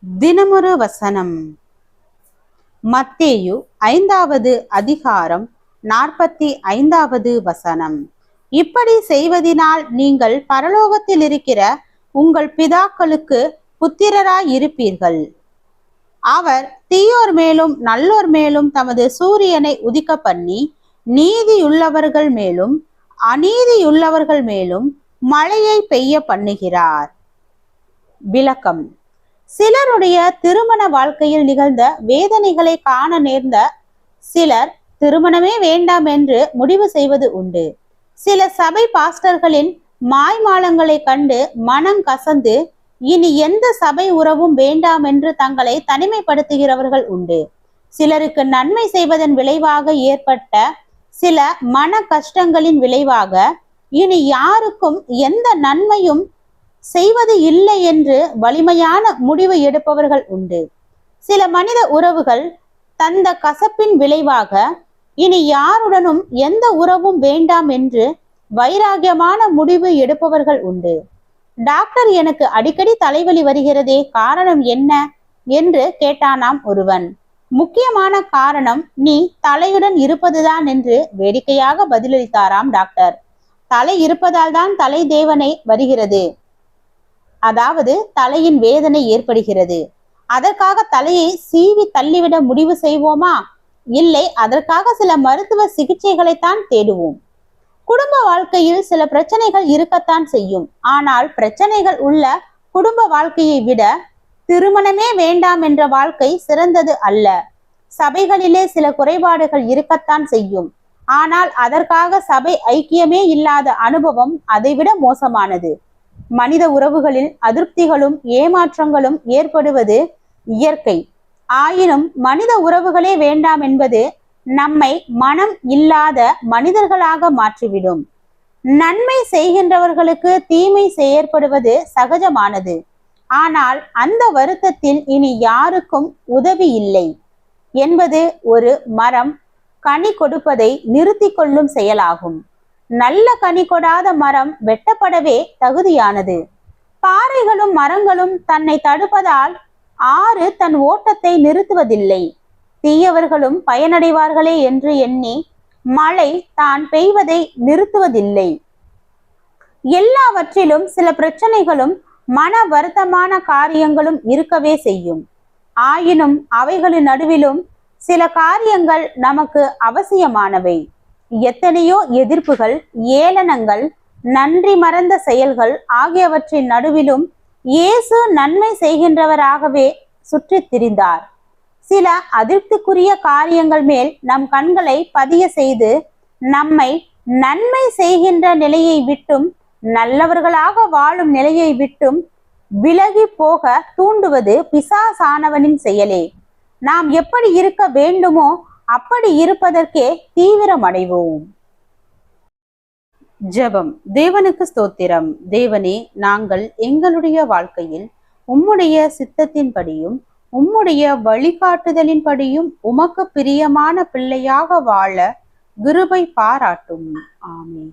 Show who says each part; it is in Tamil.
Speaker 1: தினமொரு வசனம். மத்தேயு 5வது அதிகாரம் 45வது வசனம். இப்படி செய்வதினால் நீங்கள் பரலோகத்தில் இருக்கிற உங்கள் பிதாக்களுக்கு புத்திரராய் இருப்பீர்கள். அவர் தீயோர் மேலும் நல்லோர் மேலும் தமது சூரியனை உதிக்க பண்ணி நீதியுள்ளவர்கள் மேலும் அநீதியுள்ளவர்கள் மேலும் மழையை பெய்ய பண்ணுகிறார். விளக்கம். சிலருடைய திருமண வாழ்க்கையில் நிகழ்ந்த வேதனைகளை காண நேர்ந்த சிலர் திருமணமே வேண்டாம் என்று முடிவு செய்வது உண்டு. சில சபை பாஸ்டர்களின் மாய்மாலங்களை கண்டு மனம் கசந்து இனி எந்த சபை உறவும் வேண்டாம் என்று தங்களை தனிமைப்படுத்துகிறவர்கள் உண்டு. சிலருக்கு நன்மை செய்வதன் விளைவாக ஏற்பட்ட சில மன கஷ்டங்களின் விளைவாக இனி யாருக்கும் எந்த நன்மையும் செய்வது இல்லை என்று வலிமையான முடிவு எடுப்பவர்கள் உண்டு. சில மனித உறவுகள் தந்த கசப்பின் விளைவாக இனி யாருடனும் எந்த உறவும் வேண்டாம் என்று வைராகியமான முடிவு எடுப்பவர்கள் உண்டு. டாக்டர், எனக்கு அடிக்கடி தலைவலி வருகிறதே, காரணம் என்ன என்று கேட்டானாம் ஒருவன். முக்கியமான காரணம் நீ தலையுடன் இருப்பதுதான் என்று வேடிக்கையாக பதிலளித்தாராம் டாக்டர். தலை இருப்பதால் தான் தலை தேவனை வருகிறது, அதாவது தலையின் வேதனை ஏற்படுகிறது. அதற்காக தலையை சீவி தள்ளிவிட முடிவு செய்வோமா? இல்லை, அதற்காக சில மருத்துவ சிகிச்சைகளைத்தான் தேடுவோம். குடும்ப வாழ்க்கையில் சில பிரச்சனைகள் இருக்கத்தான் செய்யும். ஆனால் பிரச்சனைகள் உள்ள குடும்ப வாழ்க்கையை விட திருமணமே வேண்டாம் என்ற வாழ்க்கை சிறந்தது அல்ல. சபைகளிலே சில குறைபாடுகள் இருக்கத்தான் செய்யும். ஆனால் அதற்காக சபை ஐக்கியமே இல்லாத அனுபவம் அதைவிட மோசமானது. மனித உறவுகளில் அதிருப்திகளும் ஏமாற்றங்களும் ஏற்படுவது இயற்கை. ஆயினும் மனித உறவுகளே வேண்டாம் என்பது நம்மை மனம் இல்லாத மனிதர்களாக மாற்றிவிடும். நன்மை செய்கின்றவர்களுக்கு தீமை ஏற்படுவது சகஜமானது. ஆனால் அந்த வருத்தத்தில் இனி யாருக்கும் உதவி இல்லை என்பது ஒரு மரம் கனி கொடுப்பதை நிறுத்தி கொள்ளும் செயலாகும். நல்ல கனி கொடாத மரம் வெட்டப்படவே தகுதியானது. பாறைகளும் மரங்களும் தன்னை தடுப்பதால் ஆறு தன் ஓட்டத்தை நிறுத்துவதில்லை. தீயவர்களும் பயனடைவார்களே என்று எண்ணி மழை தான் பெய்வதை நிறுத்துவதில்லை. எல்லாவற்றிலும் சில பிரச்சனைகளும் மன வருத்தமான காரியங்களும் இருக்கவே செய்யும். ஆயினும் அவைகளின் நடுவிலும் சில காரியங்கள் நமக்கு அவசியமானவை. எத்தனையோ எதிர்ப்புகள், ஏளனங்கள், நன்றி மறந்த செயல்கள் ஆகியவற்றின் நடுவிலும் இயேசு நன்மை செய்கின்றவராகவே சுற்றி திரிந்தார். சில அதிருப்திக்குரிய காரியங்கள் மேல் நம் கண்களை பதிய செய்து நம்மை நன்மை செய்கின்ற நிலையை விட்டும் நல்லவர்களாக வாழும் நிலையை விட்டும் விலகி போக தூண்டுவது பிசாசானவனின் செயலே. நாம் எப்படி இருக்க வேண்டுமோ அப்படி இருப்பதற்கே தீவிரமடைவோம். ஜெபம். தேவனுக்கு ஸ்தோத்திரம். தேவனே, நாங்கள் எங்களுடைய வாழ்க்கையில் உம்முடைய சித்தத்தின்படியும் உம்முடைய வழிகாட்டுதலின்படியும் உமக்கு பிரியமான பிள்ளையாக வாழ கிருபை பாராட்டும். ஆமென்.